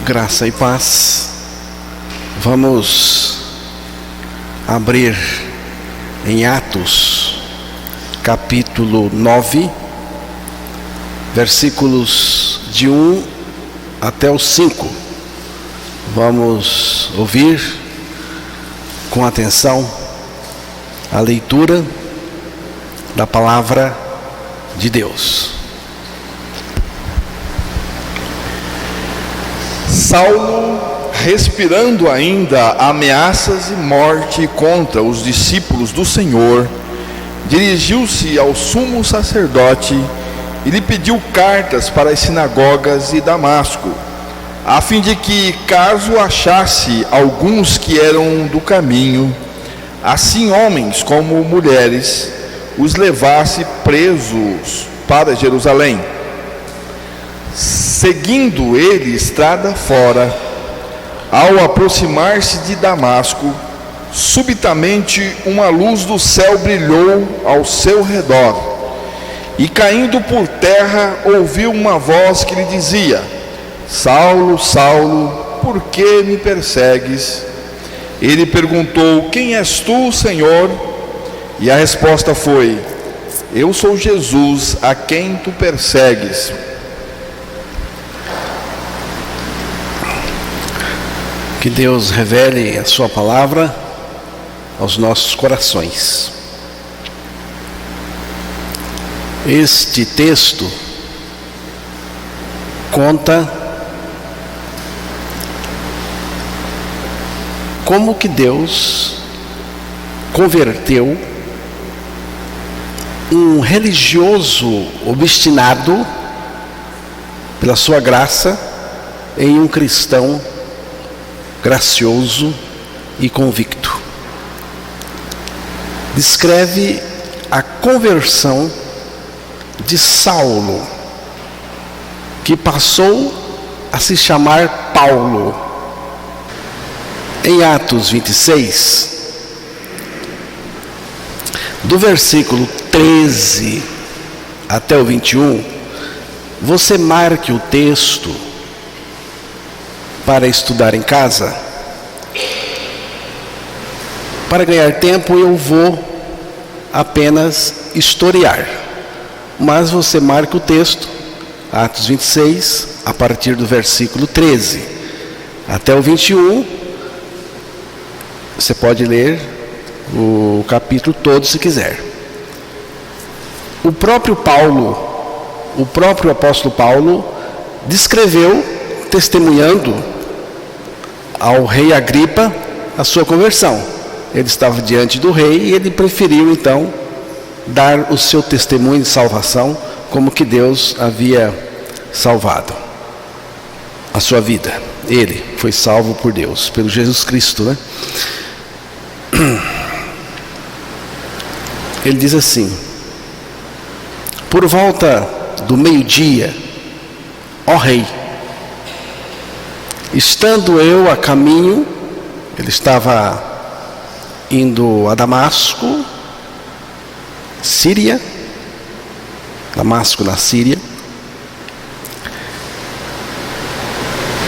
Graça e paz. Vamos abrir em Atos, capítulo 9, versículos de 1 até o 5. Vamos ouvir com atenção a leitura da palavra de Deus. Saulo, respirando ainda ameaças e morte contra os discípulos do Senhor, dirigiu-se ao sumo sacerdote e lhe pediu cartas para as sinagogas de Damasco, a fim de que, caso achasse alguns que eram do caminho, assim homens como mulheres, os levasse presos para Jerusalém. Seguindo ele estrada fora, ao aproximar-se de Damasco, subitamente uma luz do céu brilhou ao seu redor, e caindo por terra ouviu uma voz que lhe dizia: Saulo, Saulo, por que me persegues? Ele perguntou: Quem és tu, Senhor? E a resposta foi: Eu sou Jesus, a quem tu persegues. Que Deus revele a sua palavra aos nossos corações. Este texto conta como que Deus converteu um religioso obstinado pela sua graça em um cristão gracioso e convicto. Descreve a conversão de Saulo, que passou a se chamar Paulo. Em Atos 26, do versículo 13 até o 21, você marque o texto para estudar em casa. Para ganhar tempo eu vou apenas historiar, mas você marca o texto, Atos 26, a partir do versículo 13 até o 21. Você pode ler o capítulo todo se quiser. O próprio apóstolo Paulo descreveu, testemunhando ao rei Agripa a sua conversão. Ele estava diante do rei e ele preferiu então dar o seu testemunho de salvação, como que Deus havia salvado a sua vida. Ele foi salvo por Deus, pelo Jesus Cristo, né? Ele diz assim: por volta do meio-dia, ó rei, estando eu a caminho, ele estava indo a Damasco, Síria, Damasco na Síria,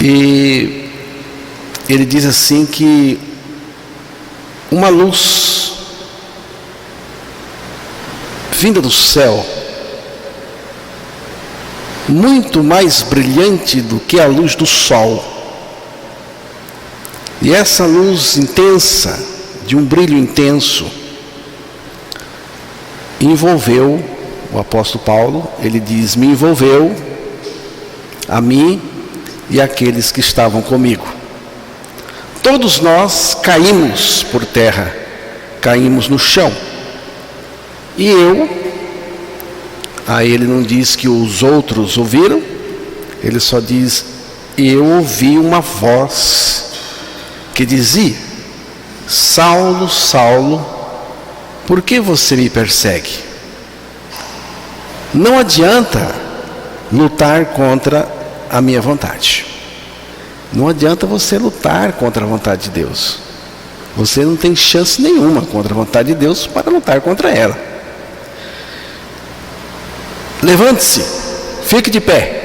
e ele diz assim que uma luz vinda do céu, muito mais brilhante do que a luz do sol, e essa luz intensa, de um brilho intenso, envolveu o apóstolo Paulo. Ele diz: me envolveu a mim e aqueles que estavam comigo. Todos nós caímos por terra, caímos no chão. E aí ele não diz que os outros ouviram, ele só diz: eu ouvi uma voz que dizia: Saulo, Saulo, por que você me persegue? Não adianta lutar contra a minha vontade. Não adianta você lutar contra a vontade de Deus. Você não tem chance nenhuma contra a vontade de Deus para lutar contra ela. Levante-se, fique de pé.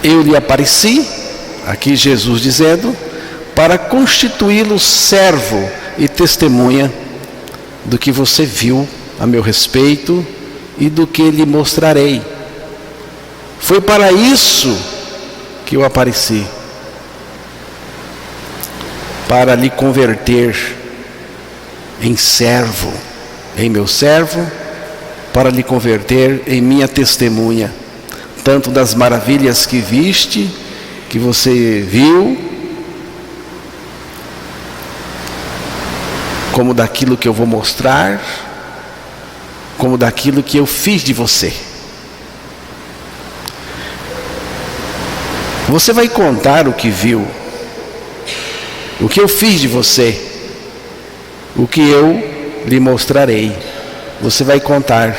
eu lhe apareci, aqui Jesus dizendo, para constituí-lo servo e testemunha do que você viu a meu respeito e do que lhe mostrarei. Foi para isso que eu apareci, para lhe converter em servo, em meu servo, para lhe converter em minha testemunha, tanto das maravilhas que viste, que você viu, como daquilo que eu vou mostrar, como daquilo que eu fiz de você. Você vai contar o que viu, o que eu fiz de você, o que eu lhe mostrarei. Você vai contar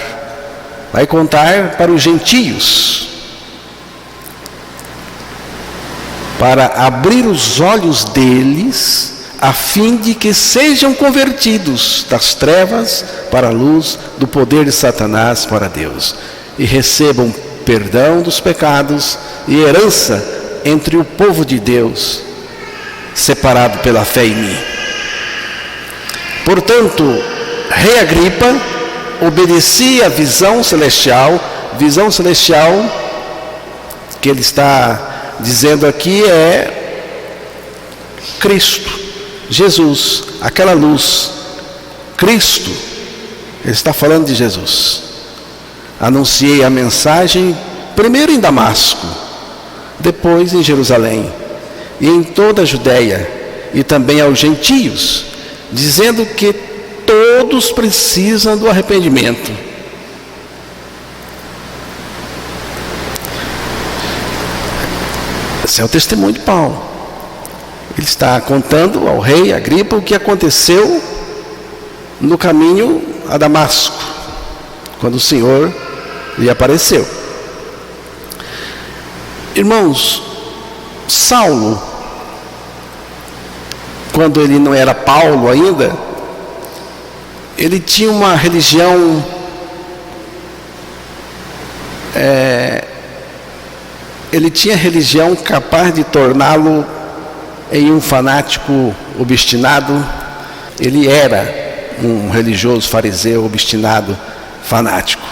para os gentios, para abrir os olhos deles, a fim de que sejam convertidos das trevas para a luz, do poder de Satanás para Deus, e recebam perdão dos pecados e herança entre o povo de Deus, separado pela fé em mim. Portanto, rei Agripa, obedeci à visão celestial que ele está dizendo aqui é Cristo, Jesus, aquela luz, Cristo, ele está falando de Jesus. Anunciei a mensagem primeiro em Damasco, depois em Jerusalém e em toda a Judéia e também aos gentios, dizendo que todos precisam do arrependimento. Esse é o testemunho de Paulo. Ele está contando ao rei Agripa o que aconteceu no caminho a Damasco, quando o Senhor lhe apareceu. Irmãos, Saulo, quando ele não era Paulo ainda, ele tinha uma religião capaz de torná-lo em um fanático obstinado. Ele era um religioso fariseu obstinado, fanático.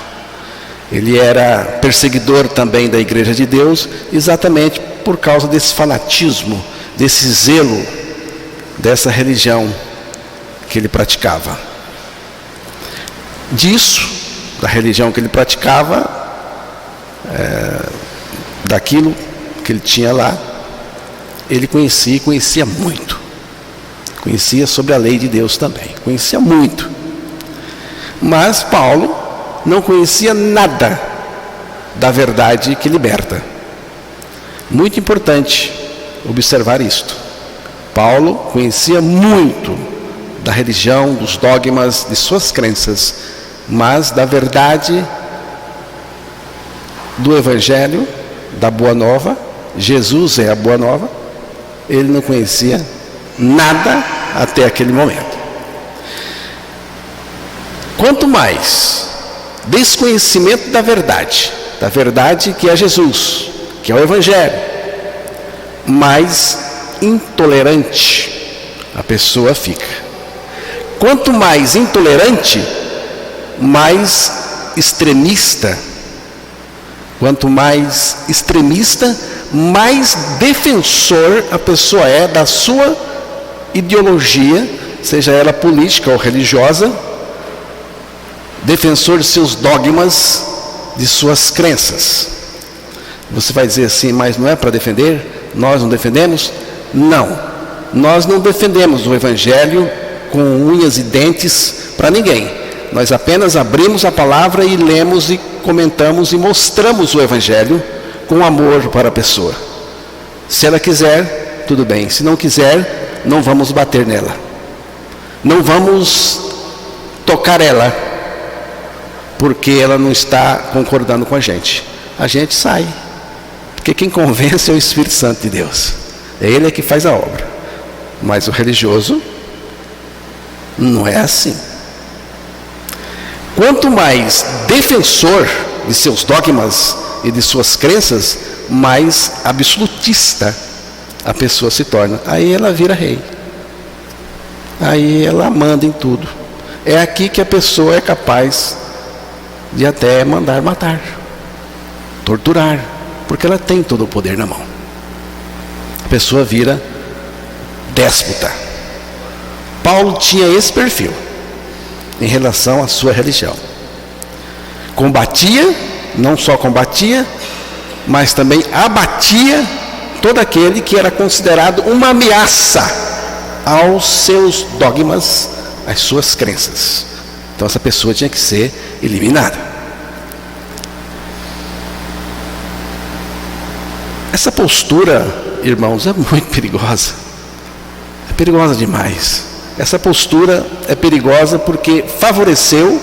Ele era perseguidor também da Igreja de Deus, exatamente por causa desse fanatismo, desse zelo, dessa religião que ele praticava. Disso, da religião que ele praticava, daquilo que ele tinha lá, ele conhecia muito. Conhecia sobre a lei de Deus também, conhecia muito. Mas Paulo não conhecia nada da verdade que liberta. Muito importante observar isto. Paulo conhecia muito da religião, dos dogmas, de suas crenças, mas da verdade do Evangelho, da Boa Nova, Jesus é a Boa Nova, ele não conhecia nada até aquele momento. Quanto mais desconhecimento da verdade que é Jesus, que é o Evangelho, mais intolerante a pessoa fica. Quanto mais intolerante, mais extremista. Quanto mais extremista, mais defensor a pessoa é da sua ideologia, seja ela política ou religiosa, defensor de seus dogmas, de suas crenças. Você vai dizer assim, mas não é para defender? Nós não defendemos? Não, nós não defendemos o Evangelho com unhas e dentes para ninguém. Nós apenas abrimos a palavra e lemos e comentamos e mostramos o Evangelho com amor para a pessoa. Se ela quiser, tudo bem. Se não quiser, não vamos bater nela. Não vamos tocar ela, porque ela não está concordando com a gente. A gente sai. Porque quem convence é o Espírito Santo de Deus. É Ele que faz a obra. Mas o religioso não é assim. Quanto mais defensor de seus dogmas e de suas crenças, mais absolutista a pessoa se torna. Aí ela vira rei. Aí ela manda em tudo. É aqui que a pessoa é capaz de até mandar matar, torturar, porque ela tem todo o poder na mão. A pessoa vira déspota. Paulo tinha esse perfil em relação à sua religião. Combatia, não só combatia, mas também abatia todo aquele que era considerado uma ameaça aos seus dogmas, às suas crenças. Então essa pessoa tinha que ser eliminada. Essa postura, irmãos, é muito perigosa. É perigosa demais. Essa postura é perigosa porque favoreceu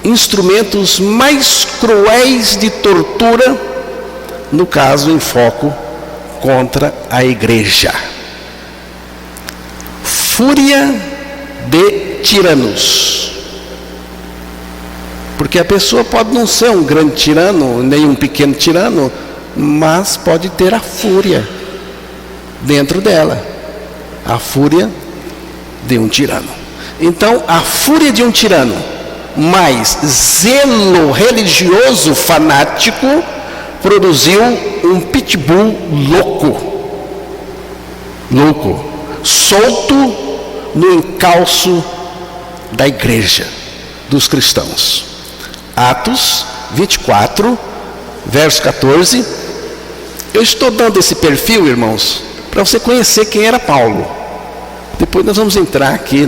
instrumentos mais cruéis de tortura, no caso em foco contra a igreja. Fúria de tiranos. Porque a pessoa pode não ser um grande tirano, nem um pequeno tirano, mas pode ter a fúria dentro dela. A fúria de um tirano. Então, a fúria de um tirano, mais zelo religioso fanático, produziu um pitbull louco, solto no encalço da igreja, dos cristãos. Atos 24, verso 14. Eu estou dando esse perfil, irmãos, para você conhecer quem era Paulo. Depois nós vamos entrar aqui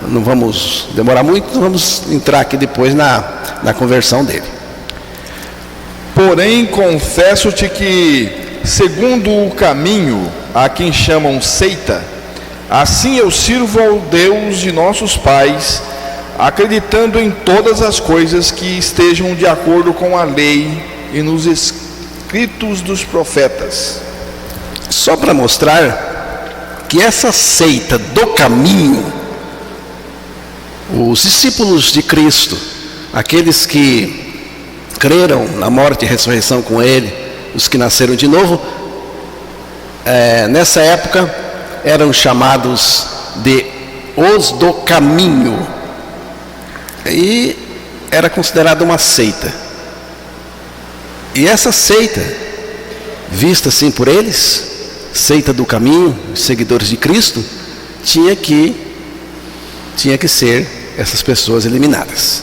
não vamos demorar muito, nós vamos entrar aqui depois na conversão dele. Porém, confesso-te que, segundo o caminho a quem chamam seita, assim eu sirvo ao Deus de nossos pais, acreditando em todas as coisas que estejam de acordo com a lei e nos escritos dos profetas. Só para mostrar que essa seita do caminho, os discípulos de Cristo, aqueles que creram na morte e ressurreição com Ele, os que nasceram de novo, nessa época eram chamados de os do caminho, e era considerada uma seita. E essa seita, vista assim por eles, seita do caminho, seguidores de Cristo, tinha que ser essas pessoas eliminadas.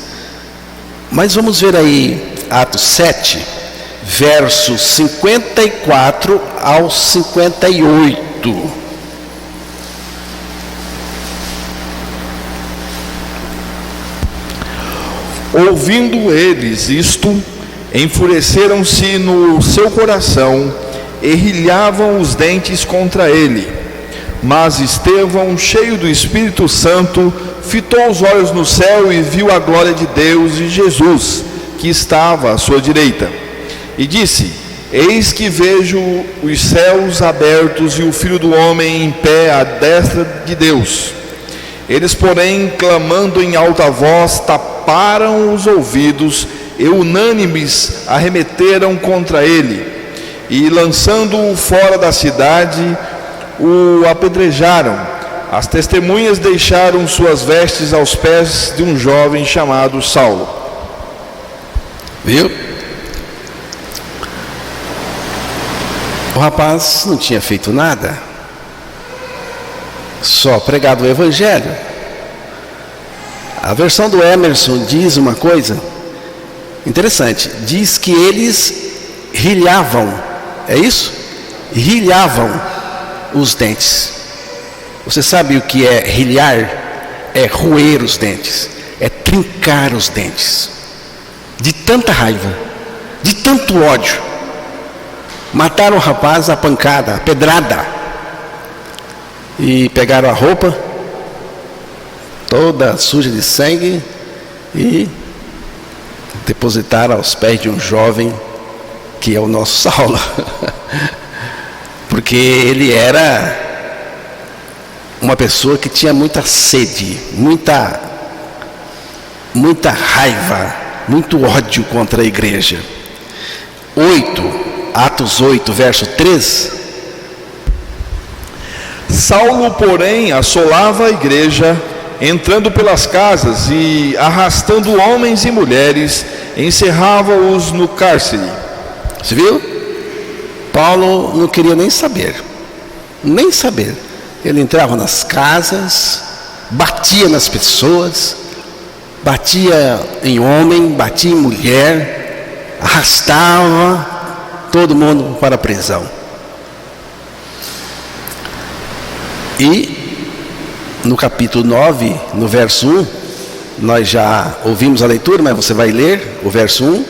Mas vamos ver aí Atos 7, versos 54 ao 58. Ouvindo eles isto, enfureceram-se no seu coração e rilhavam os dentes contra ele. Mas Estevão, cheio do Espírito Santo, fitou os olhos no céu e viu a glória de Deus e Jesus, que estava à sua direita. E disse: Eis que vejo os céus abertos e o Filho do Homem em pé à destra de Deus. Eles, porém, clamando em alta voz, taparam os ouvidos e unânimes arremeteram contra ele. E lançando-o fora da cidade, o apedrejaram. As testemunhas deixaram suas vestes aos pés de um jovem chamado Saulo. Viu? O rapaz não tinha feito nada, só pregado o evangelho. A versão do Emerson diz uma coisa interessante, diz que eles rilhavam, é isso? Rilhavam os dentes. Você sabe o que é rilhar? É roer os dentes, é trincar os dentes, de tanta raiva, de tanto ódio. Mataram o rapaz a pancada, a pedrada, e pegaram a roupa toda suja de sangue e depositaram aos pés de um jovem que é o nosso Saulo, porque ele era uma pessoa que tinha muita sede, muita raiva, muito ódio contra a igreja. 8. Atos 8, verso 3. Saulo, porém, assolava a igreja, entrando pelas casas e arrastando homens e mulheres, encerrava-os no cárcere. Você viu? Paulo não queria nem saber. Nem saber. Ele entrava nas casas, batia nas pessoas, batia em homem, batia em mulher, arrastava todo mundo para a prisão. E no capítulo 9, no verso 1, nós já ouvimos a leitura, mas você vai ler o verso 1.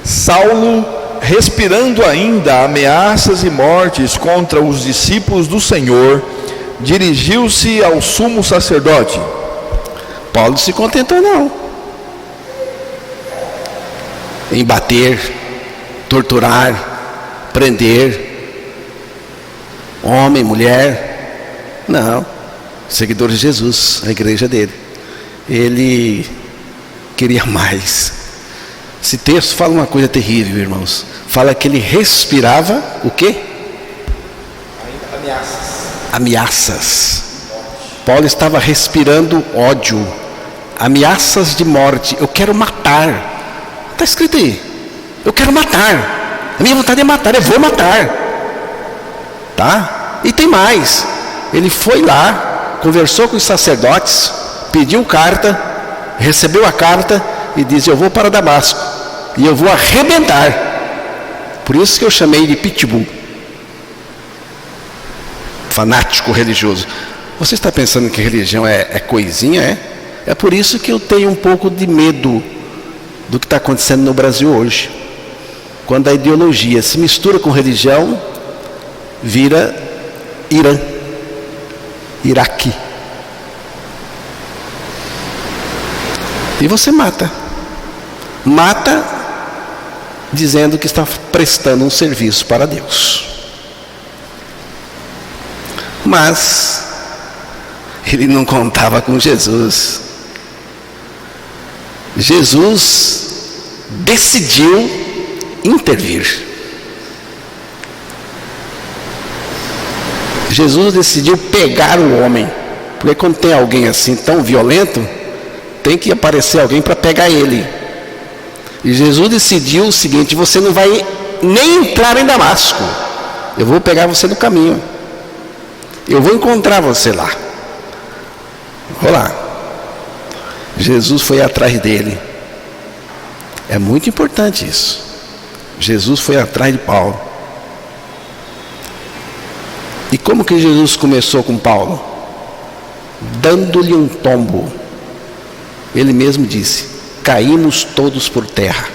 Saulo, respirando ainda ameaças e mortes contra os discípulos do Senhor, dirigiu-se ao sumo sacerdote. Paulo não se contentou não em bater, torturar, prender homem, mulher. Não, seguidores de Jesus, a igreja dele. Ele queria mais. Esse texto fala uma coisa terrível, irmãos. Fala que ele respirava o quê? Ameaças. Paulo estava respirando ódio, ameaças de morte. Eu quero matar. Está escrito aí. Eu quero matar. A minha vontade é matar, eu vou matar. Tá? E tem mais. Ele foi lá, conversou com os sacerdotes, pediu carta, recebeu a carta e disse: eu vou para Damasco e eu vou arrebentar. Por isso que eu chamei de pitbull, fanático religioso. Você está pensando que religião é coisinha? É por isso que eu tenho um pouco de medo do que está acontecendo no Brasil hoje. Quando a ideologia se mistura com religião, vira Irã, Iraque. E você mata dizendo que está prestando um serviço para Deus. Mas ele não contava com Jesus. Jesus decidiu intervir. Jesus decidiu pegar o homem. Porque quando tem alguém assim tão violento, tem que aparecer alguém para pegar ele. E Jesus decidiu o seguinte: você não vai nem entrar em Damasco. Eu vou pegar você no caminho. Eu vou encontrar você lá. Vou lá. Jesus foi atrás dele. É muito importante isso. Jesus foi atrás de Paulo. E como que Jesus começou com Paulo? Dando-lhe um tombo. Ele mesmo disse: caímos todos por terra.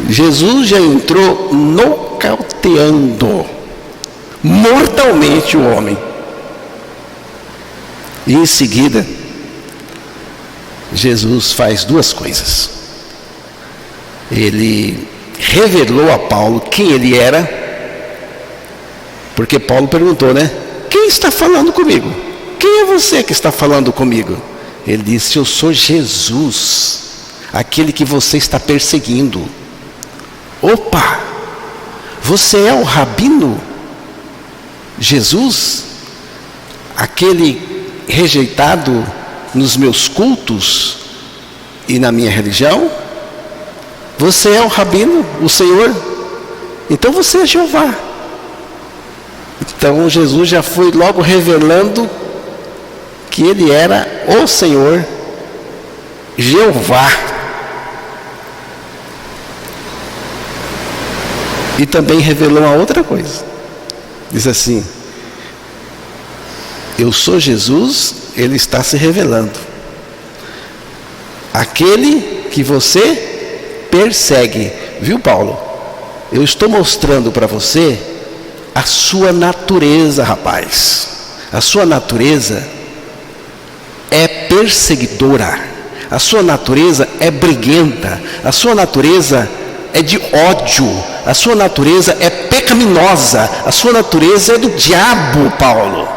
Jesus já entrou nocauteando mortalmente o homem. E em seguida, Jesus faz duas coisas. Ele revelou a Paulo quem ele era. Porque Paulo perguntou, né? Quem está falando comigo? Quem é você que está falando comigo? Ele disse: eu sou Jesus, aquele que você está perseguindo. Opa! Você é o Rabino Jesus? Aquele rejeitado nos meus cultos e na minha religião? Você é o Rabino, o Senhor? Então você é Jeová. Então Jesus já foi logo revelando que ele era o Senhor, Jeová. E também revelou uma outra coisa. Diz assim: eu sou Jesus, ele está se revelando. Aquele que você persegue. Viu, Paulo? Eu estou mostrando para você a sua natureza, rapaz. A sua natureza é perseguidora. A sua natureza é briguenta. A sua natureza é de ódio. A sua natureza é pecaminosa. A sua natureza é do diabo, Paulo.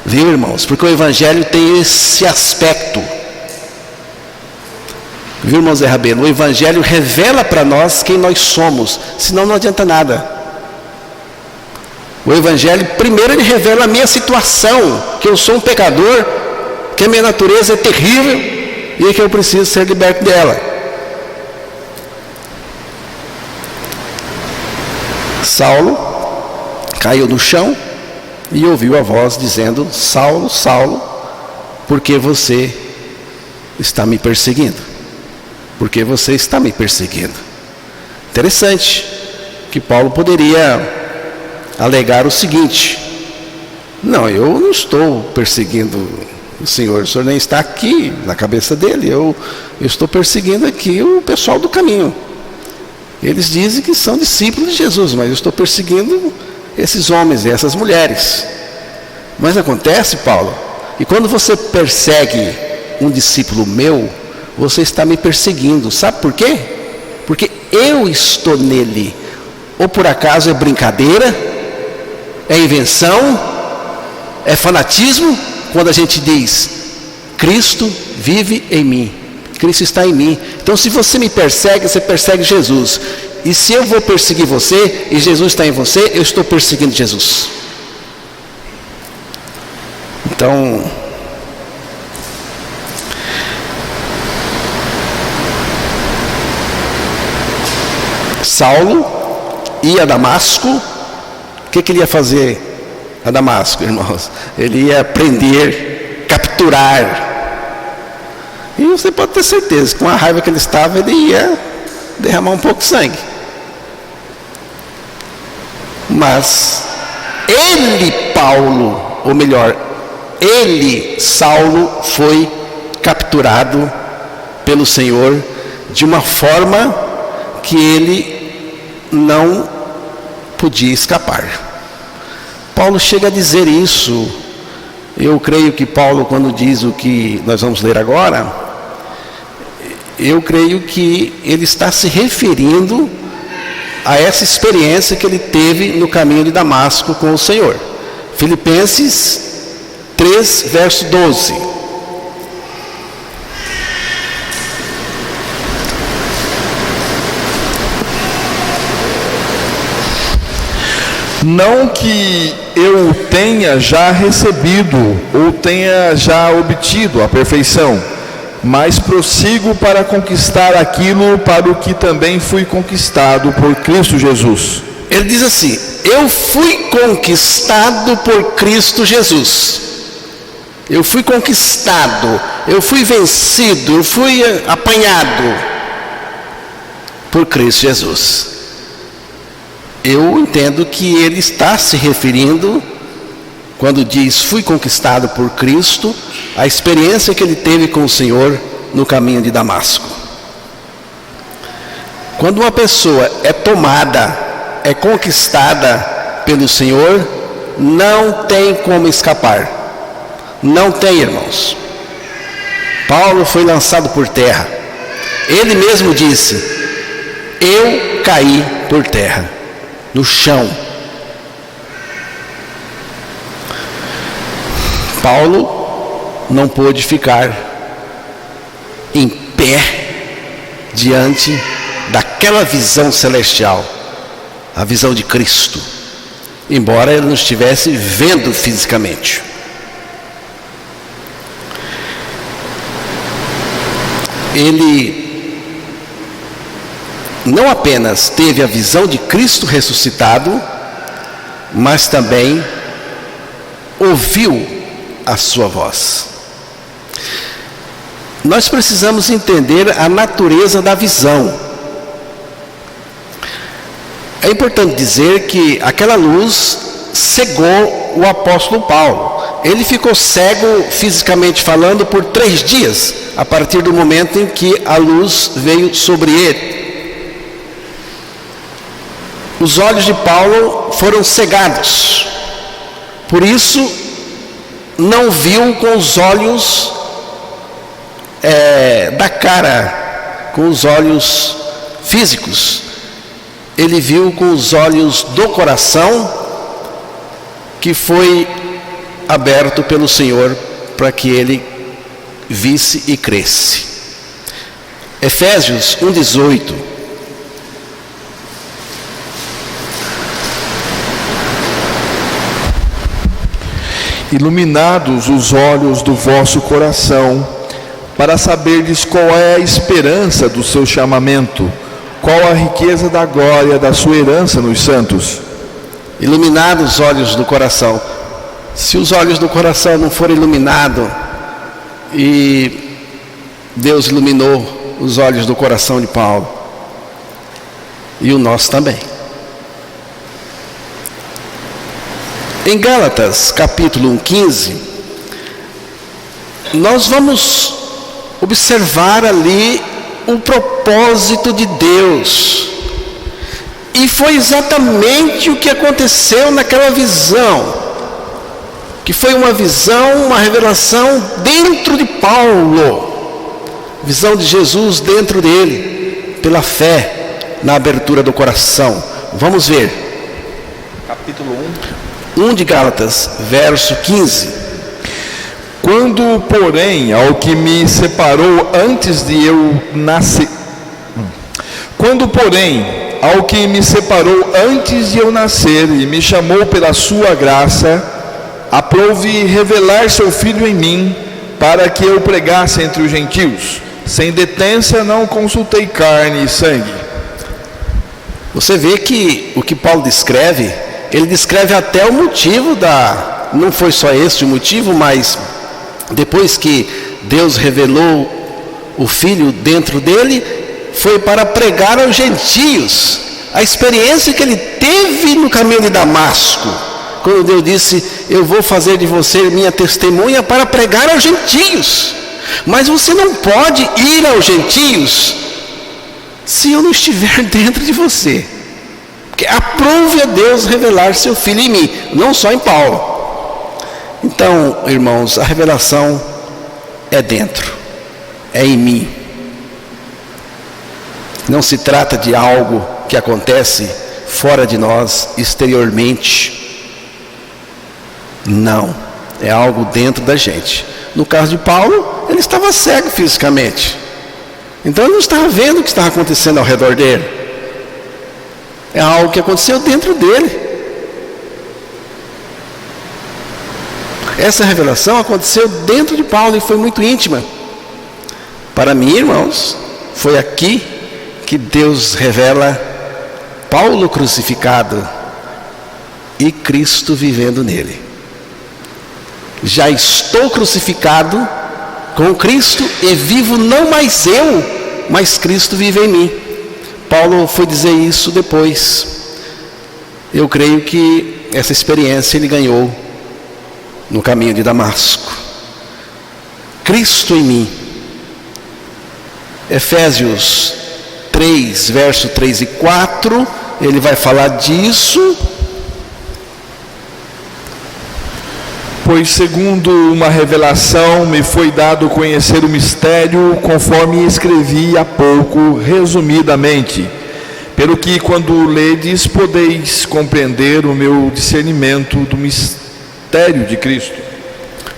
Viu, irmãos? Porque o Evangelho tem esse aspecto. O Viu, irmão Zé Rabelo? O Evangelho revela para nós quem nós somos, senão não adianta nada. O Evangelho, primeiro, ele revela a minha situação, que eu sou um pecador, que a minha natureza é terrível e que eu preciso ser liberto dela. Saulo caiu no chão e ouviu a voz dizendo: Saulo, Saulo, por que você está me perseguindo? Por que você está me perseguindo? Interessante que Paulo poderia alegar o seguinte: não, eu não estou perseguindo o Senhor nem está aqui na cabeça dele, eu estou perseguindo aqui o pessoal do caminho. Eles dizem que são discípulos de Jesus, mas eu estou perseguindo esses homens e essas mulheres. Mas acontece, Paulo, e quando você persegue um discípulo meu, você está me perseguindo. Sabe por quê? Porque eu estou nele. Ou por acaso é brincadeira? É invenção? É fanatismo? Quando a gente diz: Cristo vive em mim, Cristo está em mim. Então, se você me persegue, você persegue Jesus. E se eu vou perseguir você e Jesus está em você, eu estou perseguindo Jesus. Então, Saulo ia a Damasco. O que ele ia fazer a Damasco, irmãos? Ele ia prender, capturar. E você pode ter certeza que com a raiva que ele estava, ele ia derramar um pouco de sangue. Mas ele, Paulo, ou melhor, ele, Saulo, foi capturado pelo Senhor de uma forma que ele não podia escapar. Paulo chega a dizer isso. Eu creio que Paulo, quando diz o que nós vamos ler agora, eu creio que ele está se referindo a essa experiência que ele teve no caminho de Damasco com o Senhor. Filipenses 3, verso 12. Não que eu tenha já recebido ou tenha já obtido a perfeição, mas prossigo para conquistar aquilo para o que também fui conquistado por Cristo Jesus. Ele diz assim: eu fui conquistado por Cristo Jesus. Eu fui conquistado, eu fui vencido, eu fui apanhado por Cristo Jesus. Eu entendo que ele está se referindo, quando diz fui conquistado por Cristo, a experiência que ele teve com o Senhor no caminho de Damasco. Quando uma pessoa é tomada, é conquistada pelo Senhor, não tem como escapar. Não tem, irmãos. Paulo foi lançado por terra. Ele mesmo disse: eu caí por terra, no chão. Paulo não pôde ficar em pé diante daquela visão celestial, a visão de Cristo, embora ele não estivesse vendo fisicamente. Ele não apenas teve a visão de Cristo ressuscitado, mas também ouviu a sua voz. Nós precisamos entender a natureza da visão. É importante dizer que aquela luz cegou o apóstolo Paulo. Ele ficou cego fisicamente falando por 3 dias, a partir do momento em que a luz veio sobre ele. Os olhos de Paulo foram cegados, por isso não viu com os olhos da cara, com os olhos físicos. Ele viu com os olhos do coração, que foi aberto pelo Senhor para que ele visse e cresce. Efésios 1:18. Iluminados os olhos do vosso coração, para saberdes qual é a esperança do seu chamamento, qual a riqueza da glória da sua herança nos santos. Iluminados os olhos do coração. Se os olhos do coração não forem iluminados, e Deus iluminou os olhos do coração de Paulo, e o nosso também. Em Gálatas, capítulo 1:15, nós vamos observar ali o propósito de Deus. E foi exatamente o que aconteceu naquela visão, que foi uma visão, uma revelação dentro de Paulo, visão de Jesus dentro dele, pela fé, na abertura do coração. Vamos ver. Capítulo 1 de Gálatas, verso 15. Quando, porém, ao que me separou antes de eu nascer... Quando, porém, ao que me separou antes de eu nascer e me chamou pela sua graça, aprouve revelar seu Filho em mim, para que eu pregasse entre os gentios. Sem detência não consultei carne e sangue. Você vê que o que Paulo descreve, ele descreve até o motivo não foi só esse o motivo, mas depois que Deus revelou o Filho dentro dele, foi para pregar aos gentios. A experiência que ele teve no caminho de Damasco, quando Deus disse: eu vou fazer de você minha testemunha para pregar aos gentios. Mas você não pode ir aos gentios se eu não estiver dentro de você. Porque aprove a Deus revelar seu Filho em mim, não só em Paulo. Então, irmãos, a revelação é dentro, é em mim. Não se trata de algo que acontece fora de nós, exteriormente. Não, é algo dentro da gente. No caso de Paulo, ele estava cego fisicamente. Então ele não estava vendo o que estava acontecendo ao redor dele. É algo que aconteceu dentro dele. Essa revelação aconteceu dentro de Paulo e foi muito íntima. Para mim, irmãos, foi aqui que Deus revela Paulo crucificado e Cristo vivendo nele. Já estou crucificado com Cristo e vivo não mais eu, mas Cristo vive em mim. Paulo foi dizer isso depois. Eu creio que essa experiência ele ganhou no caminho de Damasco. Cristo em mim. Efésios 3, verso 3 e 4, ele vai falar disso. Pois segundo uma revelação me foi dado conhecer o mistério, conforme escrevi há pouco, resumidamente, pelo que quando ledes podeis compreender o meu discernimento do mistério de Cristo.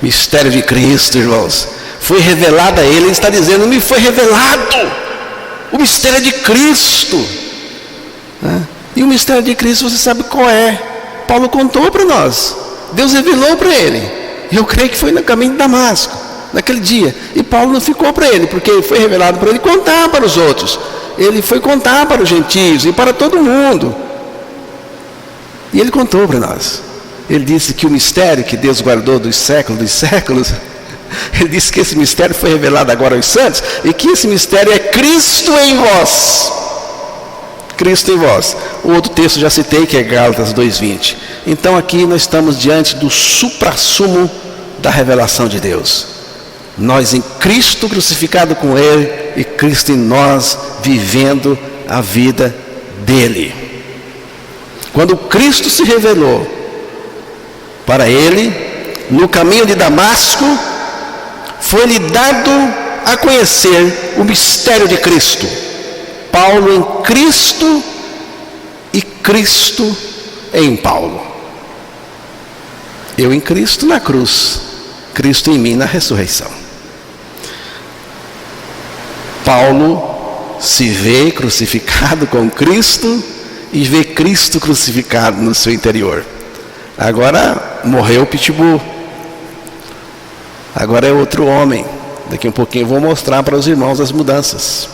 Mistério de Cristo, irmãos, foi revelado a ele. Ele está dizendo: me foi revelado o mistério de Cristo. E o mistério de Cristo, você sabe qual é? Paulo contou para nós, Deus revelou para ele. Eu creio que foi no caminho de Damasco, naquele dia. E Paulo não ficou para ele, porque foi revelado para ele contar para os outros. Ele foi contar para os gentios e para todo mundo. E ele contou para nós. Ele disse que o mistério que Deus guardou dos séculos, ele disse que esse mistério foi revelado agora aos santos, e que esse mistério é Cristo em vós. Cristo em vós. O outro texto já citei, que é Gálatas 2:20. Então aqui nós estamos diante do suprassumo da revelação de Deus. Nós em Cristo crucificado com Ele, e Cristo em nós vivendo a vida dele. Quando Cristo se revelou para ele no caminho de Damasco, foi-lhe dado a conhecer o mistério de Cristo. Paulo em Cristo e Cristo em Paulo. Eu em Cristo na cruz, Cristo em mim na ressurreição. Paulo se vê crucificado com Cristo e vê Cristo crucificado no seu interior. Agora morreu o Pitbull. Agora é outro homem. Daqui um pouquinho eu vou mostrar para os irmãos as mudanças.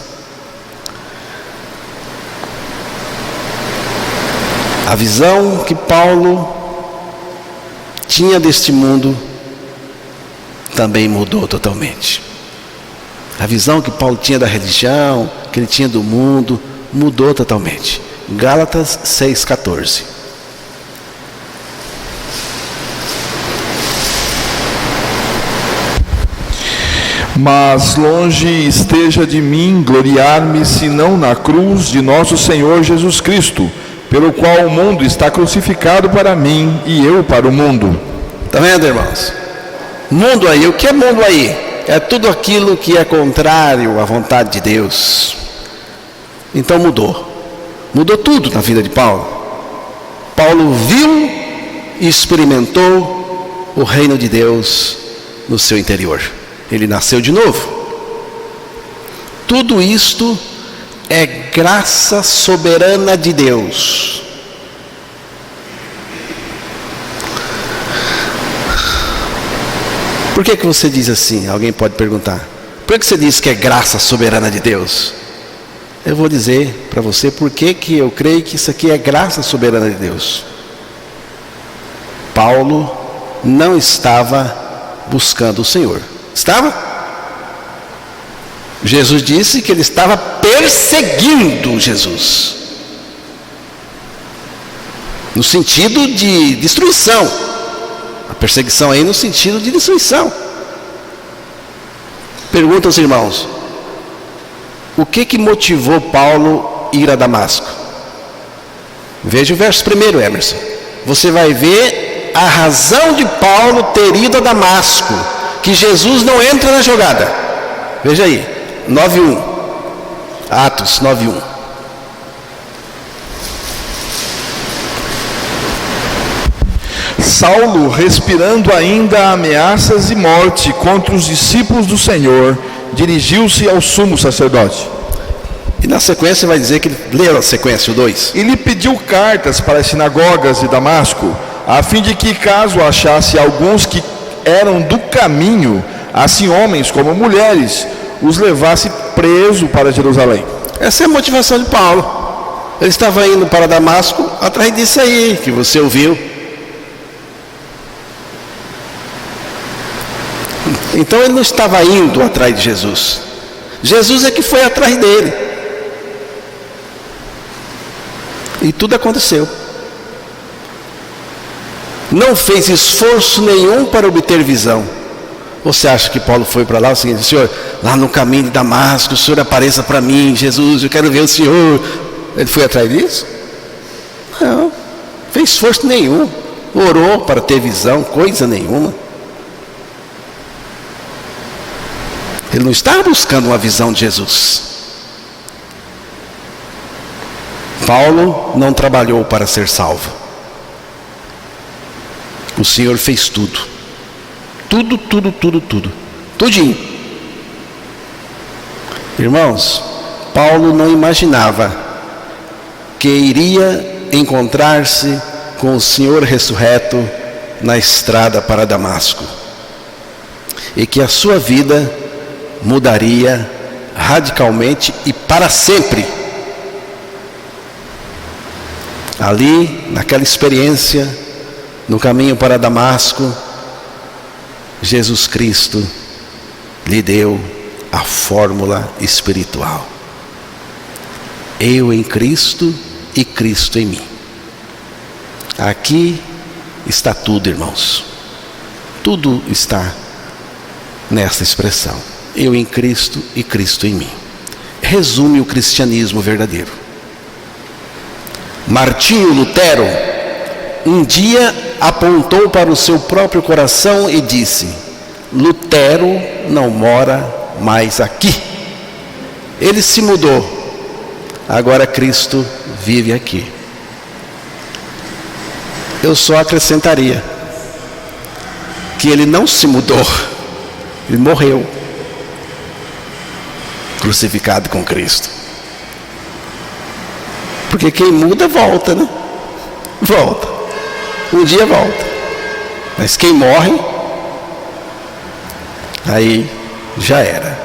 A visão que Paulo tinha deste mundo também mudou totalmente. A visão que Paulo tinha da religião, que ele tinha do mundo, mudou totalmente. Gálatas 6,14. Mas longe esteja de mim gloriar-me, senão na cruz de nosso Senhor Jesus Cristo, pelo qual o mundo está crucificado para mim e eu para o mundo. Está vendo, irmãos? Mundo aí, o que é mundo aí? É tudo aquilo que é contrário à vontade de Deus. Então mudou tudo na vida de Paulo. Paulo viu e experimentou o reino de Deus no seu interior. Ele nasceu de novo. Tudo isto é graça soberana de Deus. Por que você diz assim? Alguém pode perguntar. Por que você diz que é graça soberana de Deus? Eu vou dizer para você por que eu creio que isso aqui é graça soberana de Deus. Paulo não estava buscando o Senhor. Estava? Jesus disse que ele estava perseguindo Jesus. No sentido de destruição. A perseguição aí no sentido de destruição. Pergunta aos irmãos: o que motivou Paulo a ir a Damasco? Veja o verso primeiro, Emerson. Você vai ver a razão de Paulo ter ido a Damasco, que Jesus não entra na jogada. Veja aí, 9:1. Atos 9:1. Saulo, respirando ainda ameaças e morte contra os discípulos do Senhor, dirigiu-se ao sumo sacerdote. E na sequência vai dizer que ele leu a sequência, o 2. E lhe pediu cartas para as sinagogas de Damasco, a fim de que, caso achasse alguns que eram do caminho, assim homens como mulheres, os levasse preso para Jerusalém. Essa é a motivação de Paulo. Ele estava indo para Damasco atrás disso aí que você ouviu. Então ele não estava indo atrás de Jesus. Jesus é que foi atrás dele. E tudo aconteceu. Não fez esforço nenhum para obter visão. Você acha que Paulo foi para lá o seguinte: Senhor, lá no caminho de Damasco, o Senhor apareça para mim, Jesus, eu quero ver o Senhor. Ele foi atrás disso? Não, fez esforço nenhum. Orou para ter visão, coisa nenhuma. Ele não estava buscando uma visão de Jesus. Paulo não trabalhou para ser salvo. O Senhor fez tudo. Tudinho. Irmãos, Paulo não imaginava que iria encontrar-se com o Senhor ressurreto na estrada para Damasco. E que a sua vida mudaria radicalmente e para sempre. Ali, naquela experiência, no caminho para Damasco, Jesus Cristo lhe deu a fórmula espiritual. Eu em Cristo e Cristo em mim. Aqui está tudo, irmãos. Tudo está nesta expressão. Eu em Cristo e Cristo em mim. Resume o cristianismo verdadeiro. Martinho Lutero um dia apontou para o seu próprio coração e disse: Lutero não mora mais aqui. Ele se mudou. Agora Cristo vive aqui. Eu só acrescentaria que ele não se mudou. Ele morreu crucificado com Cristo. Porque quem muda volta, né? Volta. Um dia volta. Mas quem morre, aí já era.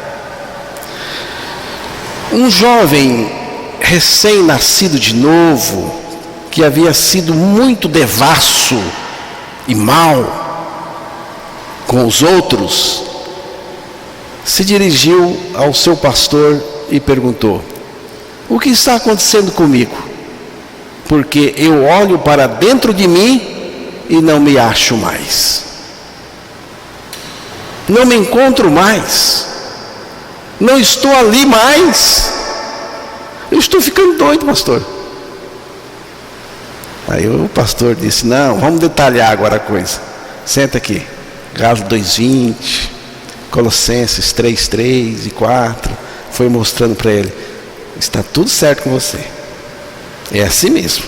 Um jovem recém-nascido de novo, que havia sido muito devasso e mau com os outros, se dirigiu ao seu pastor e perguntou: o que está acontecendo comigo? Porque eu olho para dentro de mim e não me acho mais. Não me encontro mais. Não estou ali mais. Eu estou ficando doido, pastor. Aí o pastor disse: não, vamos detalhar agora a coisa. Senta aqui. Gálatas 2:20, Colossenses 3:3 e 4. Foi mostrando para ele: está tudo certo com você. É assim mesmo.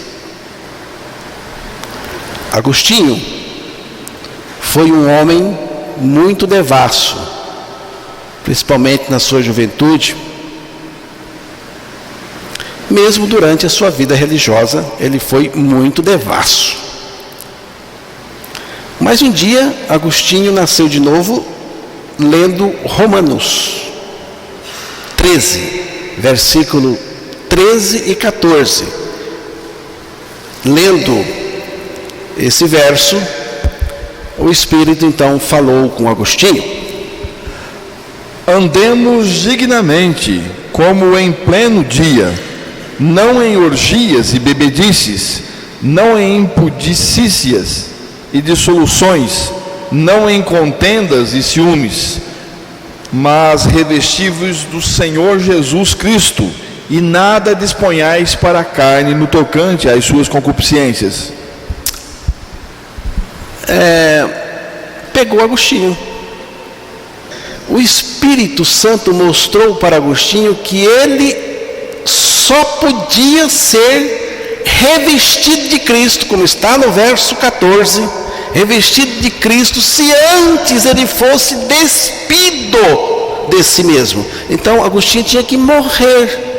Agostinho foi um homem muito devasso, principalmente na sua juventude. Mesmo durante a sua vida religiosa, ele foi muito devasso. Mas um dia, Agostinho nasceu de novo lendo Romanos 13, versículo 13 e 14. Lendo esse verso, o Espírito então falou com Agostinho: andemos dignamente, como em pleno dia, não em orgias e bebedices, não em impudicícias e dissoluções, não em contendas e ciúmes, mas revestivos do Senhor Jesus Cristo, e nada disponhais para a carne no tocante às suas concupiscências. Pegou Agostinho. O Espírito Santo mostrou para Agostinho que ele só podia ser revestido de Cristo, como está no verso 14, revestido de Cristo, se antes ele fosse despido de si mesmo. Então Agostinho tinha que morrer,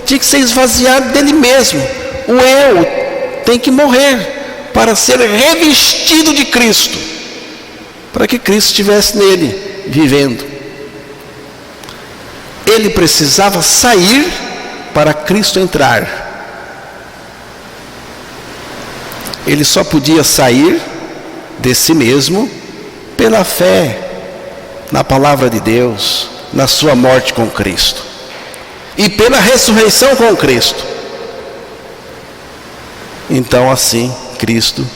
tinha que ser esvaziado dele mesmo. O eu tem que morrer para ser revestido de Cristo, para que Cristo estivesse nele, vivendo. Ele precisava sair para Cristo entrar. Ele só podia sair de si mesmo pela fé na palavra de Deus, na sua morte com Cristo e pela ressurreição com Cristo. Então assim Cristo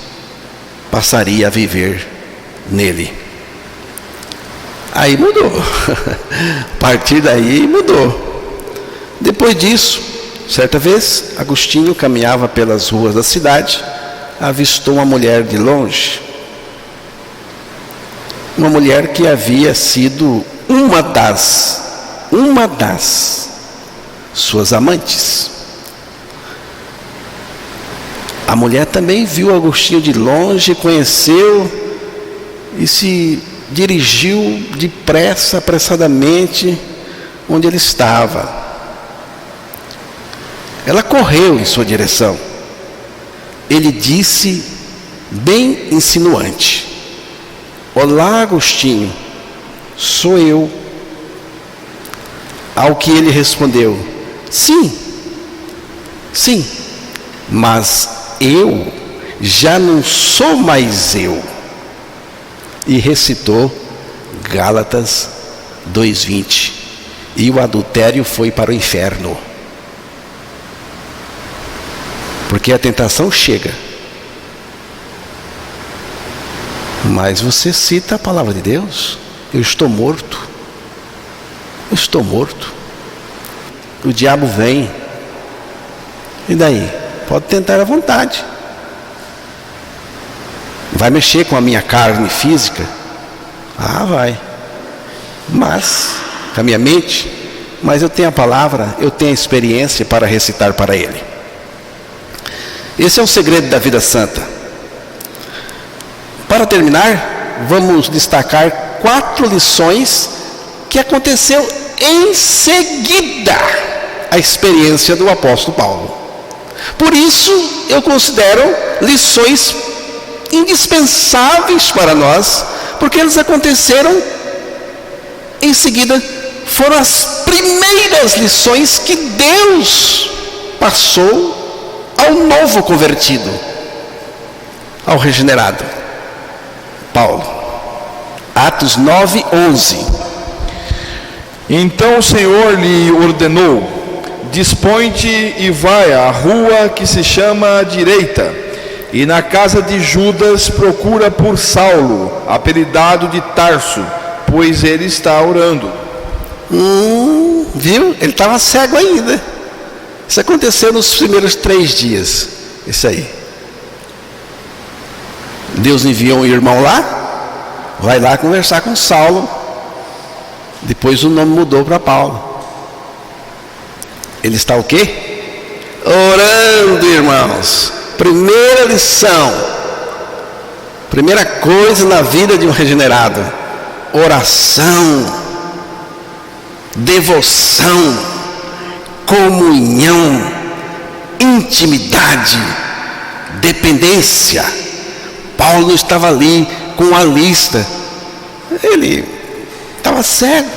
passaria a viver nele. Aí mudou. A partir daí mudou. Depois disso, certa vez, Agostinho caminhava pelas ruas da cidade, avistou uma mulher de longe. Uma mulher que havia sido uma das suas amantes. A mulher também viu Agostinho de longe, conheceu e se dirigiu depressa, apressadamente, onde ele estava. Ela correu em sua direção. Ele disse, bem insinuante: olá, Agostinho, sou eu. Ao que ele respondeu: sim, mas eu já não sou mais eu. E recitou Gálatas 2:20. E o adultério foi para o inferno. Porque a tentação chega. Mas você cita a palavra de Deus: eu estou morto. Eu estou morto. O diabo vem. E daí? Pode tentar à vontade. Vai mexer com a minha carne física? Ah, vai. Mas, com a minha mente, mas eu tenho a palavra, eu tenho a experiência para recitar para ele. Esse é o segredo da vida santa. Para terminar, vamos destacar 4 lições que aconteceu em seguida à experiência do apóstolo Paulo. Por isso, eu considero lições indispensáveis para nós, porque eles aconteceram em seguida, foram as primeiras lições que Deus passou ao novo convertido, ao regenerado. Paulo, Atos 9:11. Então o Senhor lhe ordenou: dispõe-te e vai à rua que se chama Direita, e na casa de Judas procura por Saulo, apelidado de Tarso, pois ele está orando. Viu? Ele estava cego ainda. Isso aconteceu nos primeiros 3 dias. Isso aí. Deus enviou um irmão lá, vai lá conversar com Saulo. Depois o nome mudou para Paulo. Ele está o quê? Orando, irmãos. Primeira lição, primeira coisa na vida de um regenerado: oração, devoção, comunhão, intimidade, dependência. Paulo estava ali com a lista. Ele estava cego,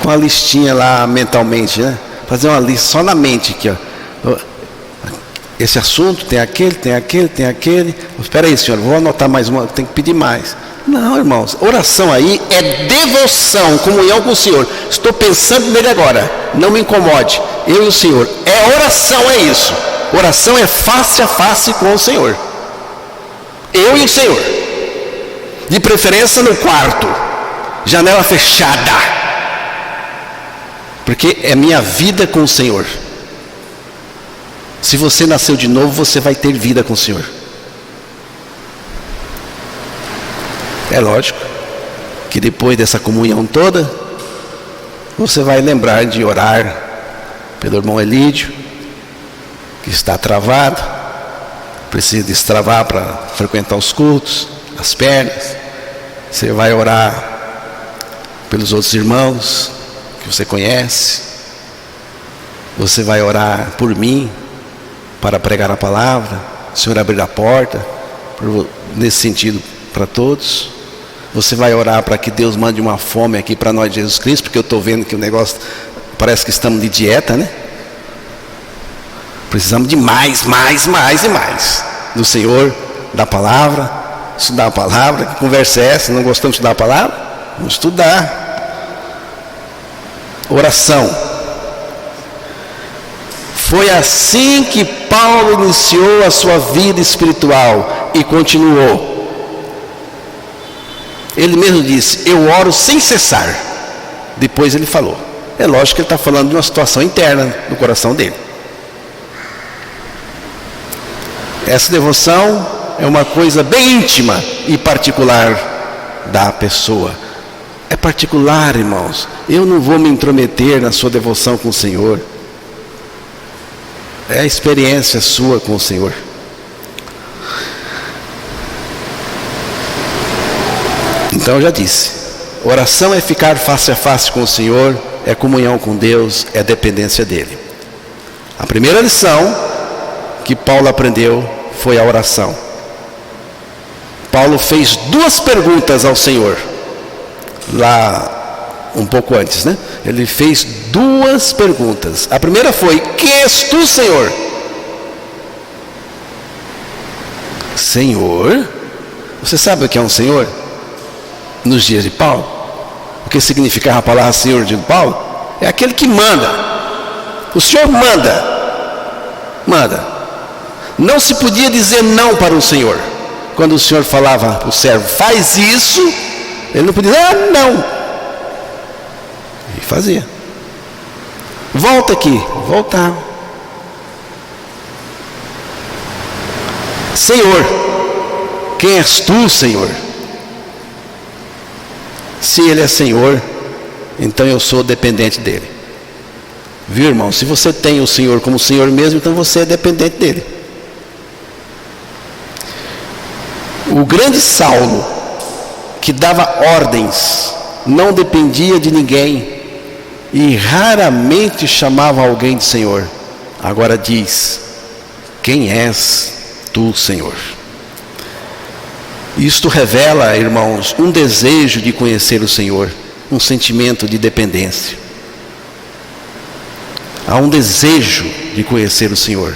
com a listinha lá mentalmente, né? Fazer uma lista só na mente aqui, ó. Esse assunto, tem aquele, tem aquele, tem aquele. Espera aí, senhor, vou anotar mais uma, tem que pedir mais. Não, irmãos, oração aí é devoção, comunhão com o Senhor. Estou pensando nele agora, não me incomode, eu e o Senhor. Oração, é isso. Oração é face a face com o Senhor, eu e o Senhor. De preferência no quarto, janela fechada, porque é minha vida com o Senhor. Se você nasceu de novo, você vai ter vida com o Senhor. É lógico que depois dessa comunhão toda, você vai lembrar de orar pelo irmão Elídio, que está travado, precisa destravar para frequentar os cultos, as pernas. Você vai orar pelos outros irmãos que você conhece. Você vai orar por mim, para pregar a palavra, o Senhor abrir a porta, nesse sentido, para todos. Você vai orar para que Deus mande uma fome aqui para nós de Jesus Cristo, porque eu estou vendo que o negócio, parece que estamos de dieta, né? Precisamos de mais e mais do Senhor, da palavra, estudar a palavra. Que conversa é essa? Não gostamos de estudar a palavra? Vamos estudar. Oração. Foi assim que Paulo iniciou a sua vida espiritual e continuou. Ele mesmo disse: eu oro sem cessar. Depois ele falou. É lógico que ele está falando de uma situação interna no coração dele. Essa devoção é uma coisa bem íntima e particular da pessoa. É particular, irmãos. Eu não vou me intrometer na sua devoção com o Senhor. É a experiência sua com o Senhor. Então eu já disse, oração é ficar face a face com o Senhor, é comunhão com Deus, é dependência dEle. A primeira lição que Paulo aprendeu foi a oração. Paulo fez 2 perguntas ao Senhor, lá um pouco antes, né? Ele fez 2 perguntas. A primeira foi: quem és tu, Senhor? Senhor? Você sabe o que é um Senhor? Nos dias de Paulo, o que significava a palavra Senhor de Paulo? É aquele que manda. O Senhor manda. Não se podia dizer não para o Senhor. Quando o Senhor falava para o servo: faz isso, ele não podia dizer não. E fazia. Volta aqui, voltava. Senhor, quem és tu, Senhor? Se Ele é Senhor, então eu sou dependente dEle. Viu, irmão? Se você tem o Senhor como Senhor mesmo, então você é dependente dEle. O grande Saulo, que dava ordens, não dependia de ninguém, e raramente chamava alguém de Senhor. Agora diz: quem és tu, Senhor? Isto revela, irmãos, um desejo de conhecer o Senhor, um sentimento de dependência. Há um desejo de conhecer o Senhor.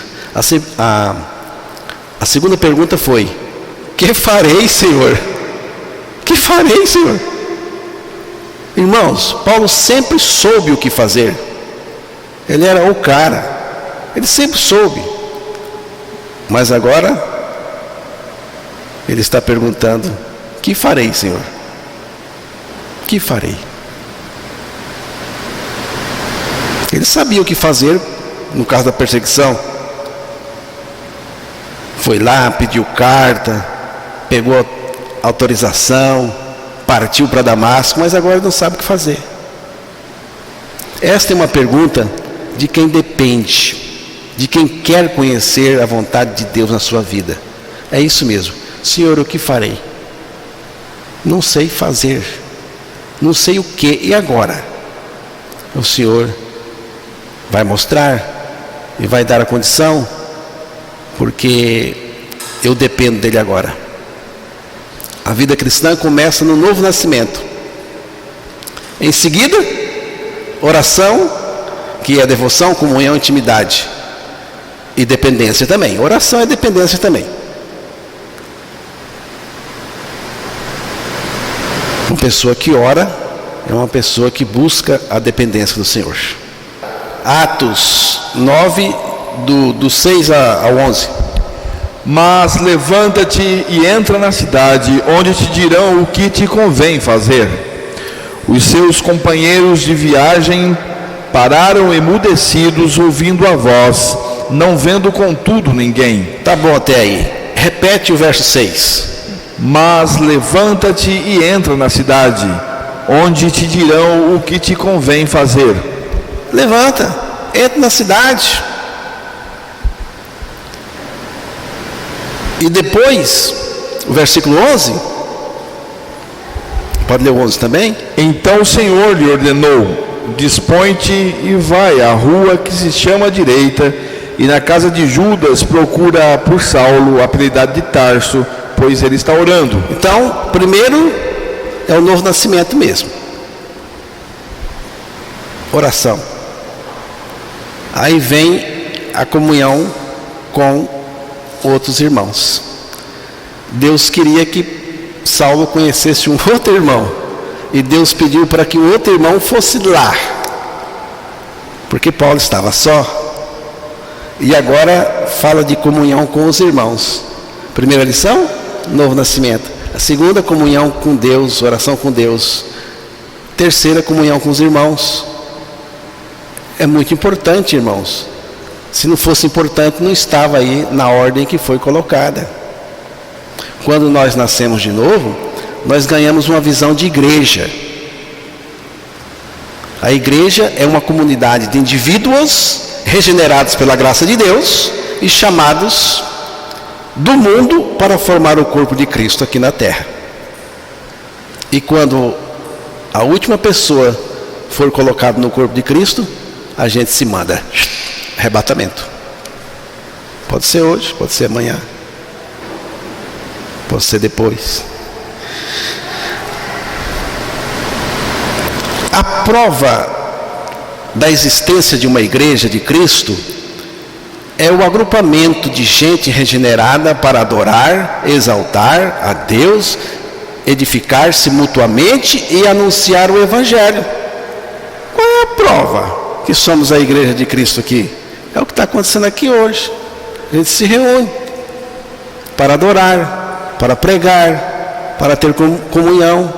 A segunda pergunta foi: que farei, Senhor? Que farei, Senhor? Irmãos, Paulo sempre soube o que fazer. Ele era o cara. Ele sempre soube. Mas agora ele está perguntando: que farei, Senhor? Que farei? Ele sabia o que fazer no caso da perseguição. Foi lá, pediu carta, pegou autorização, partiu para Damasco, mas agora não sabe o que fazer. Esta é uma pergunta de quem depende, de quem quer conhecer a vontade de Deus na sua vida. É isso mesmo. Senhor, o que farei? Não sei fazer. Não sei o que. E agora? O Senhor vai mostrar e vai dar a condição, porque eu dependo dele agora. A vida cristã começa no novo nascimento. Em seguida, oração, que é devoção, comunhão, intimidade. E dependência também. Oração é dependência também. Uma pessoa que ora é uma pessoa que busca a dependência do Senhor. Atos 9, do 6 ao 11. Mas levanta-te e entra na cidade, onde te dirão o que te convém fazer. Os seus companheiros de viagem pararam emudecidos, ouvindo a voz, não vendo contudo ninguém. Tá bom até aí. Repete o verso 6. Mas levanta-te e entra na cidade, onde te dirão o que te convém fazer. Levanta, entra na cidade. E depois, o versículo 11, pode ler o 11 também? Então o Senhor lhe ordenou: dispõe-te e vai à rua que se chama Direita, e na casa de Judas procura por Saulo, apelidado de Tarso, pois ele está orando. Então, primeiro é o novo nascimento mesmo. Oração. Aí vem a comunhão com outros irmãos. Deus queria que Saulo conhecesse um outro irmão, e Deus pediu para que o outro irmão fosse lá, porque Paulo estava só. E agora fala de comunhão com os irmãos. Primeira lição, novo nascimento. A segunda, comunhão com Deus, oração com Deus. Terceira, comunhão com os irmãos. É muito importante, irmãos. Se não fosse importante, não estava aí na ordem que foi colocada. Quando nós nascemos de novo, nós ganhamos uma visão de igreja. A igreja é uma comunidade de indivíduos regenerados pela graça de Deus e chamados do mundo para formar o corpo de Cristo aqui na terra. E quando a última pessoa for colocada no corpo de Cristo, a gente se manda. Arrebatamento. Pode ser hoje, pode ser amanhã, pode ser depois. A prova da existência de uma igreja de Cristo é o agrupamento de gente regenerada para adorar, exaltar a Deus, edificar-se mutuamente e anunciar o Evangelho. Qual é a prova que somos a igreja de Cristo aqui? É o que está acontecendo aqui hoje. A gente se reúne para adorar, para pregar, para ter comunhão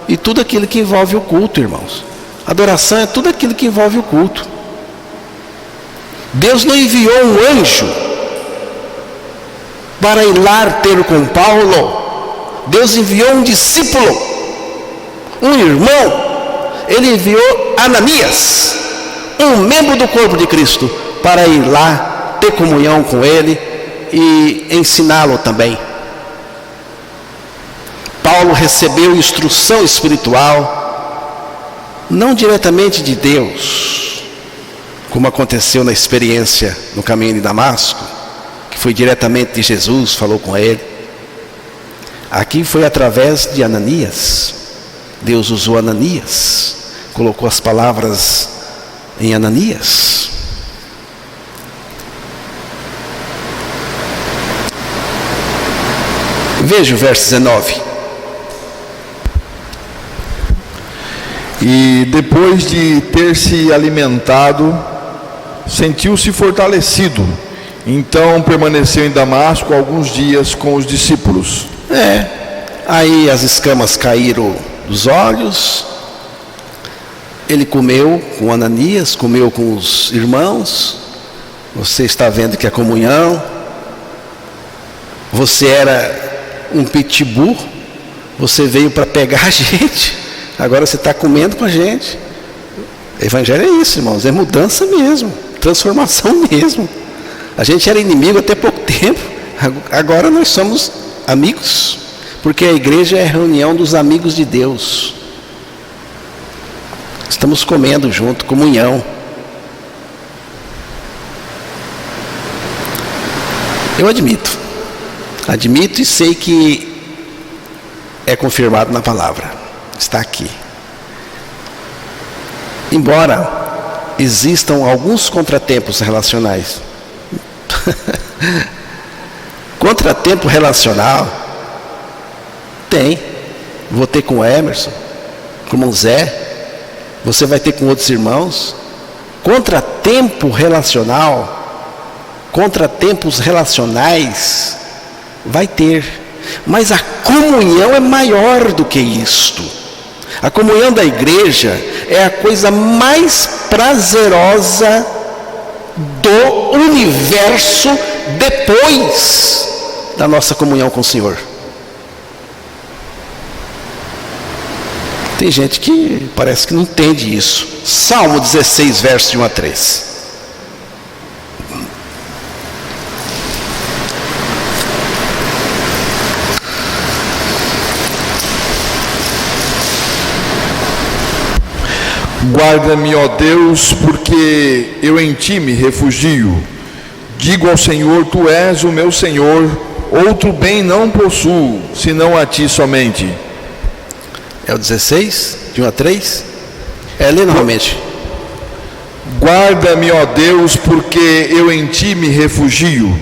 e tudo aquilo que envolve o culto, irmãos. Adoração é tudo aquilo que envolve o culto. Deus não enviou um anjo para ir lá ter com Paulo. Deus enviou um discípulo, um irmão. Ele enviou Ananias, um membro do corpo de Cristo, para ir lá ter comunhão com ele e ensiná-lo também. Paulo recebeu instrução espiritual não diretamente de Deus, como aconteceu na experiência no caminho de Damasco, que foi diretamente de Jesus, falou com ele. Aqui foi através de Ananias. Deus usou Ananias, colocou as palavras em Ananias. Veja o verso 19. E depois de ter se alimentado, sentiu-se fortalecido. Então permaneceu em Damasco alguns dias com os discípulos. Aí as escamas caíram dos olhos. Ele comeu com Ananias, comeu com os irmãos. Você está vendo que a comunhão. Você era um pitbull, você veio para pegar a gente, agora você está comendo com a gente. Evangelho é isso, irmãos, é mudança mesmo, transformação mesmo. A gente era inimigo até pouco tempo, agora nós somos amigos, porque a igreja é a reunião dos amigos de Deus. Estamos comendo junto, comunhão. Eu admito e sei que é confirmado na palavra, está aqui. Embora existam alguns contratempos relacionais. Contratempo relacional tem. Vou ter com o Emerson, com o Zé, você vai ter com outros irmãos. Contratempo relacional, contratempos relacionais vai ter, mas a comunhão é maior do que isto. A comunhão da igreja é a coisa mais prazerosa do universo depois da nossa comunhão com o Senhor. Tem gente que parece que não entende isso. Salmo 16, versos de 1 a 3. Guarda-me, ó Deus, porque eu em ti me refugio. Digo ao Senhor, tu és o meu Senhor, outro bem não possuo, senão a ti somente. É o 16, de 1 a 3? Lê novamente. Guarda-me, ó Deus, porque eu em ti me refugio.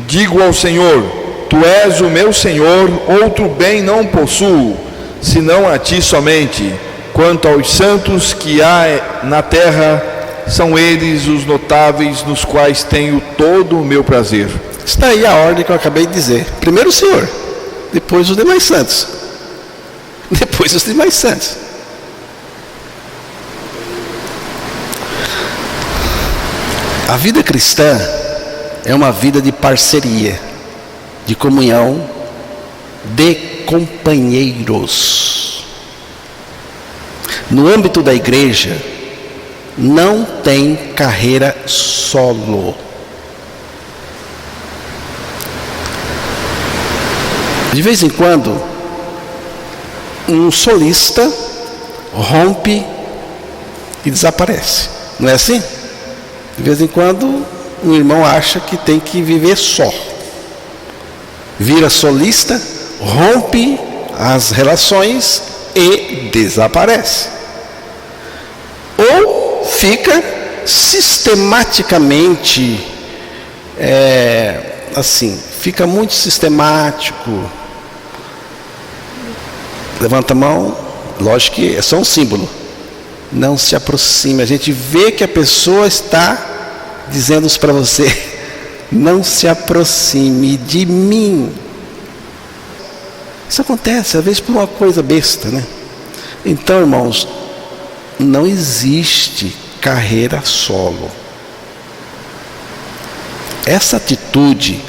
Digo ao Senhor, tu és o meu Senhor, outro bem não possuo, senão a ti somente. Quanto aos santos que há na terra, são eles os notáveis nos quais tenho todo o meu prazer. Está aí a ordem que eu acabei de dizer. Primeiro o Senhor, depois os demais santos. Depois os demais santos. A vida cristã é uma vida de parceria, de comunhão, de companheiros. No âmbito da igreja, não tem carreira solo. De vez em quando, um solista rompe e desaparece. Não é assim? De vez em quando, um irmão acha que tem que viver só. Vira solista, rompe as relações e desaparece. Ou fica sistematicamente, fica muito sistemático. Levanta a mão, lógico que é só um símbolo. Não se aproxime. A gente vê que a pessoa está dizendo isso para você. Não se aproxime de mim. Isso acontece, às vezes, por uma coisa besta, né? Então, irmãos, não existe carreira solo. Essa atitude,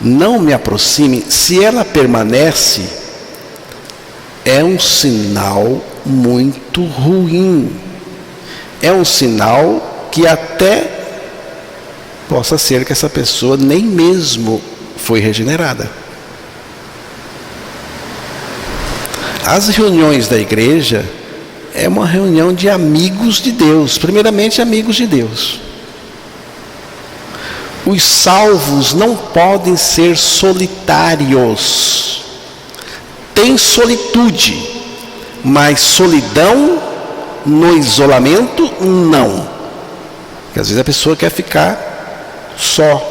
não me aproxime, se ela permanece, é um sinal muito ruim. É um sinal que até possa ser que essa pessoa nem mesmo foi regenerada. As reuniões da igreja é uma reunião de amigos de Deus, primeiramente amigos de Deus. Os salvos não podem ser solitários. Tem solitude, mas solidão no isolamento, não. Porque às vezes a pessoa quer ficar só.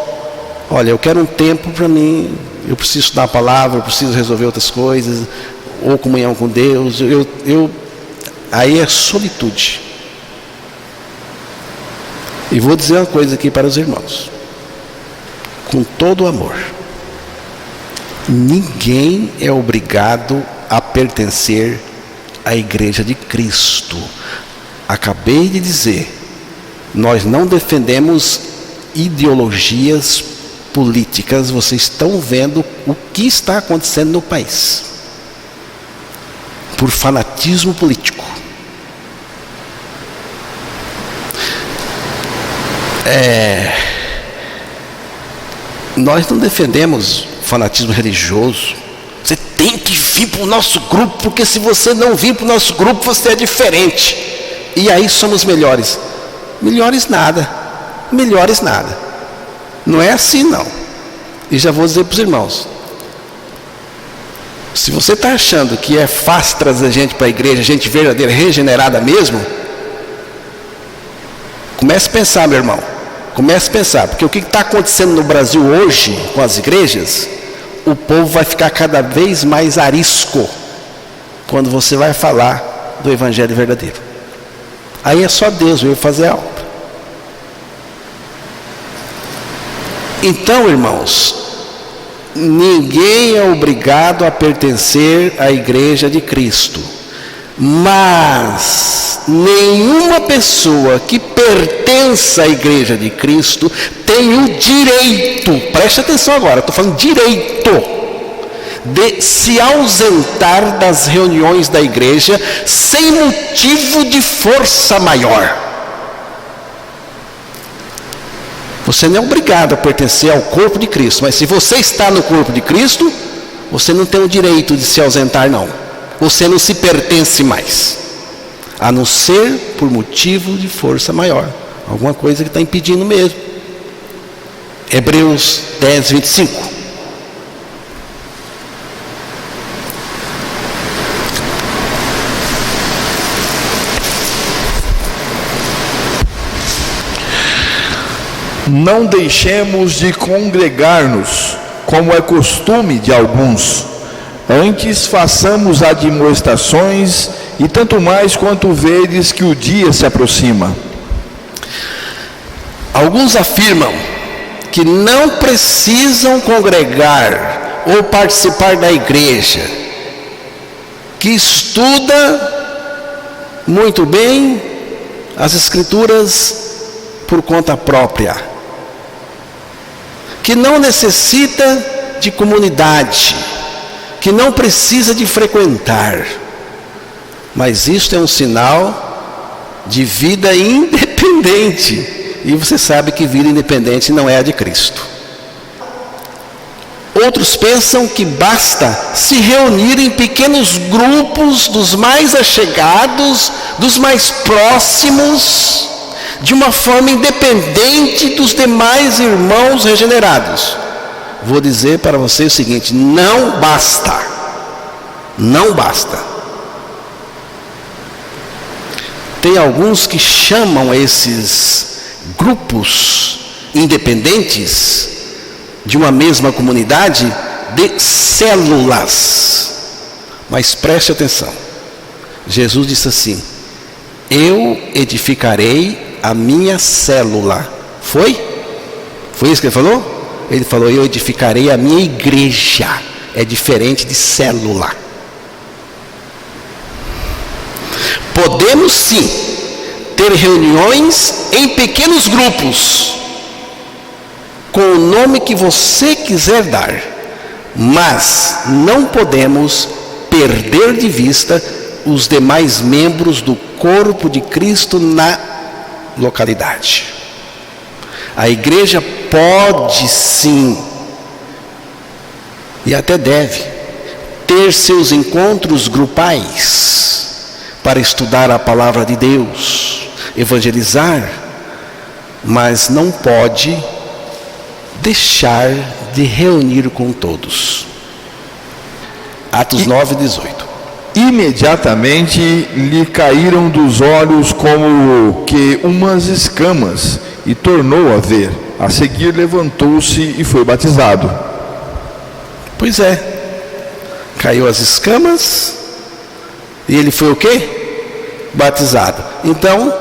Olha, eu quero um tempo para mim, eu preciso estudar a palavra, eu preciso resolver outras coisas, ou comunhão com Deus, aí é solitude. E vou dizer uma coisa aqui para os irmãos, com todo o amor: ninguém é obrigado a pertencer à igreja de Cristo. Acabei de dizer, nós não defendemos ideologias políticas. Vocês estão vendo o que está acontecendo no país por fanatismo político. Nós não defendemos fanatismo religioso. Você tem que vir para o nosso grupo, porque se você não vir para o nosso grupo, você é diferente. E aí somos melhores. Melhores nada. Melhores nada. Não é assim, não. E já vou dizer para os irmãos: se você está achando que é fácil trazer gente para a igreja, gente verdadeira, regenerada mesmo, comece a pensar, meu irmão. Comece a pensar, porque o que está acontecendo no Brasil hoje com as igrejas, o povo vai ficar cada vez mais arisco quando você vai falar do evangelho verdadeiro. Aí é só Deus veio fazer a obra. Então, irmãos, ninguém é obrigado a pertencer à igreja de Cristo, mas nenhuma pessoa que pertença à igreja de Cristo tem o direito, preste atenção agora, estou falando direito, de se ausentar das reuniões da igreja sem motivo de força maior. Você não é obrigado a pertencer ao corpo de Cristo, mas se você está no corpo de Cristo, você não tem o direito de se ausentar, não. Você não se pertence mais, a não ser por motivo de força maior, alguma coisa que está impedindo mesmo. Hebreus 10, 25. Não deixemos de congregar-nos, como é costume de alguns. Antes façamos admoestações, e tanto mais quanto vedes que o dia se aproxima. Alguns afirmam que não precisam congregar ou participar da igreja, que estuda muito bem as escrituras por conta própria, que não necessita de comunidade, que não precisa de frequentar. Mas isto é um sinal de vida independente, e você sabe que vida independente não é a de Cristo. Outros pensam que basta se reunir em pequenos grupos dos mais achegados, dos mais próximos, de uma forma independente dos demais irmãos regenerados. Vou dizer para você o seguinte: não basta. Não basta. Tem alguns que chamam esses grupos independentes de uma mesma comunidade de células. Mas preste atenção. Jesus disse assim: eu edificarei a minha célula. Foi? Foi isso que ele falou? Ele falou: eu edificarei a minha igreja. É diferente de célula. Podemos sim ter reuniões em pequenos grupos, com o nome que você quiser dar, mas não podemos perder de vista os demais membros do corpo de Cristo na localidade. A igreja pode sim, e até deve, ter seus encontros grupais, para estudar a palavra de Deus, evangelizar, mas não pode deixar de reunir com todos. Atos 9:18. Imediatamente lhe caíram dos olhos como que umas escamas, e tornou a ver. A seguir levantou-se e foi batizado. Pois é, caiu as escamas e ele foi o quê? Batizado. Então,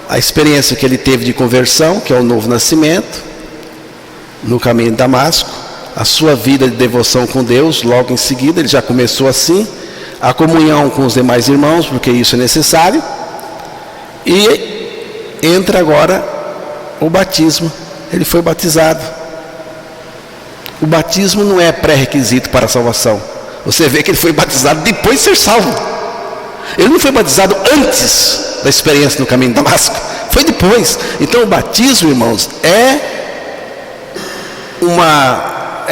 a experiência que ele teve de conversão, que é o novo nascimento, no caminho de Damasco, a sua vida de devoção com Deus, logo em seguida, ele já começou assim, a comunhão com os demais irmãos, porque isso é necessário, e entra agora o batismo. Ele foi batizado. O batismo não é pré-requisito para a salvação. Você vê que ele foi batizado depois de ser salvo. Ele não foi batizado antes da experiência no caminho de Damasco, foi depois. Então o batismo, irmãos, é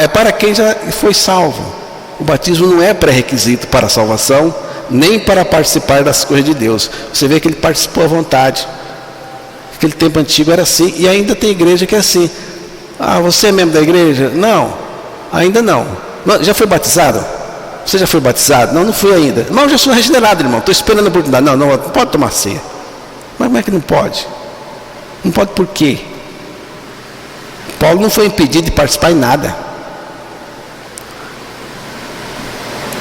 para quem já foi salvo. O batismo não é pré-requisito para a salvação, nem para participar das coisas de Deus. Você vê que ele participou à vontade. Aquele tempo antigo era assim, e ainda tem igreja que é assim. Ah, você é membro da igreja? Não, ainda não. Já foi batizado? Você já foi batizado? Não, não fui ainda. Mas eu já sou regenerado, irmão, estou esperando a oportunidade. Não pode tomar ceia. Mas como é que não pode? Não pode por quê? Paulo não foi impedido de participar em nada.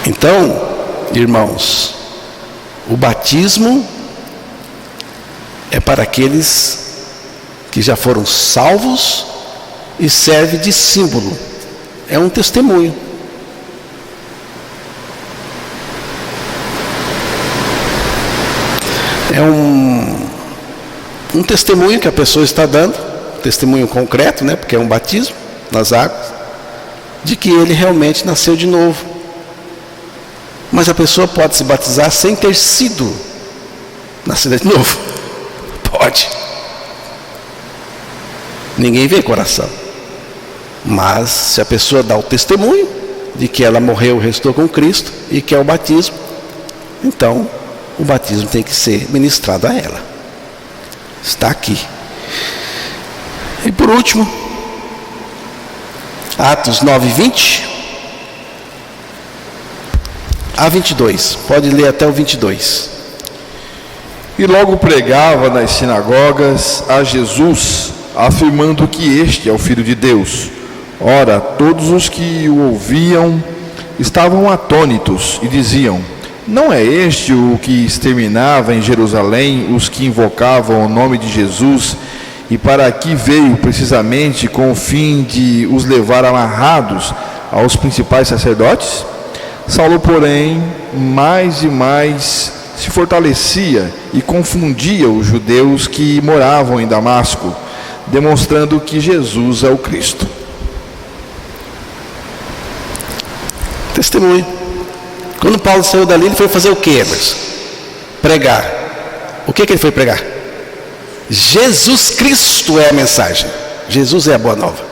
Então, irmãos, o batismo é para aqueles que já foram salvos e serve de símbolo. É um testemunho. É um testemunho que a pessoa está dando, testemunho concreto, né? Porque é um batismo nas águas, de que ele realmente nasceu de novo. Mas a pessoa pode se batizar sem ter sido nascida de novo. Pode. Ninguém vê coração. Mas se a pessoa dá o testemunho de que ela morreu e ressuscitou com Cristo e que é o batismo, então o batismo tem que ser ministrado a ela. Está aqui. E por último, Atos 9:20 a 22. Pode ler até o 22. E logo pregava nas sinagogas a Jesus, afirmando que este é o Filho de Deus. Ora, todos os que o ouviam estavam atônitos e diziam: não é este o que exterminava em Jerusalém os que invocavam o nome de Jesus, e para aqui veio precisamente com o fim de os levar amarrados aos principais sacerdotes? Saulo, porém, mais e mais se fortalecia e confundia os judeus que moravam em Damasco, demonstrando que Jesus é o Cristo. Testemunho. Quando Paulo saiu dali, ele foi fazer o que, Emerson? Pregar. O que ele foi pregar? Jesus Cristo é a mensagem. Jesus é a boa nova.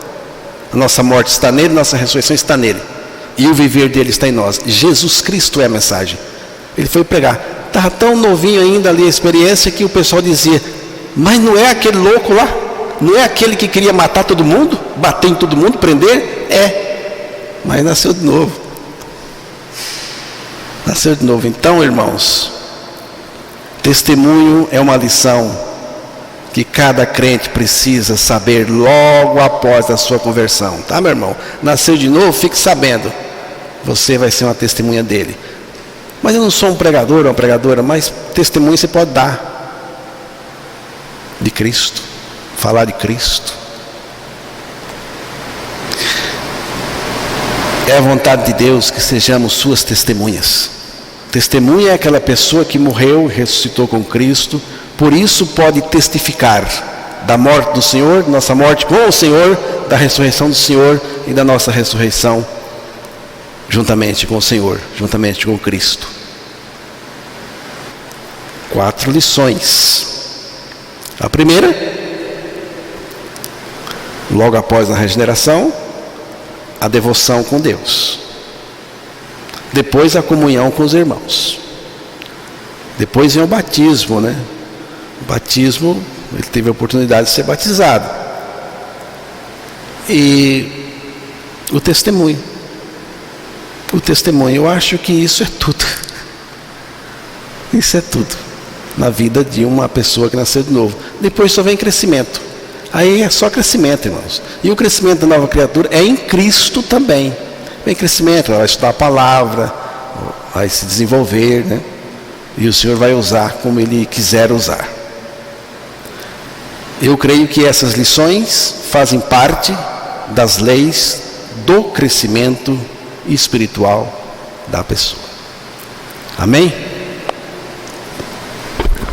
A nossa morte está nele, nossa ressurreição está nele. E o viver dele está em nós. Jesus Cristo é a mensagem. Ele foi pregar. Estava tão novinho ainda ali a experiência que o pessoal dizia: mas não é aquele louco lá? Não é aquele que queria matar todo mundo? Bater em todo mundo, prender? É. Mas nasceu de novo. Nasceu de novo. Então, irmãos, testemunho é uma lição que cada crente precisa saber logo após a sua conversão. Tá, meu irmão? Nasceu de novo, fique sabendo. Você vai ser uma testemunha dele. Mas eu não sou um pregador ou uma pregadora, mas testemunho você pode dar de Cristo, falar de Cristo. É a vontade de Deus que sejamos suas testemunhas. Testemunha é aquela pessoa que morreu e ressuscitou com Cristo, por isso pode testificar da morte do Senhor, nossa morte com o Senhor, da ressurreição do Senhor e da nossa ressurreição juntamente com o Senhor, juntamente com Cristo. 4 lições. A primeira, logo após a regeneração, a devoção com Deus. Depois a comunhão com os irmãos. Depois vem o batismo, né? O batismo, ele teve a oportunidade de ser batizado. E o testemunho. O testemunho, eu acho que isso é tudo. Isso é tudo na vida de uma pessoa que nasceu de novo. Depois só vem crescimento. Aí é só crescimento, irmãos. E o crescimento da nova criatura é em Cristo também. Vem crescimento, ela vai estudar a palavra, vai se desenvolver, né? E o Senhor vai usar como Ele quiser usar. Eu creio que essas lições fazem parte das leis do crescimento espiritual da pessoa. Amém?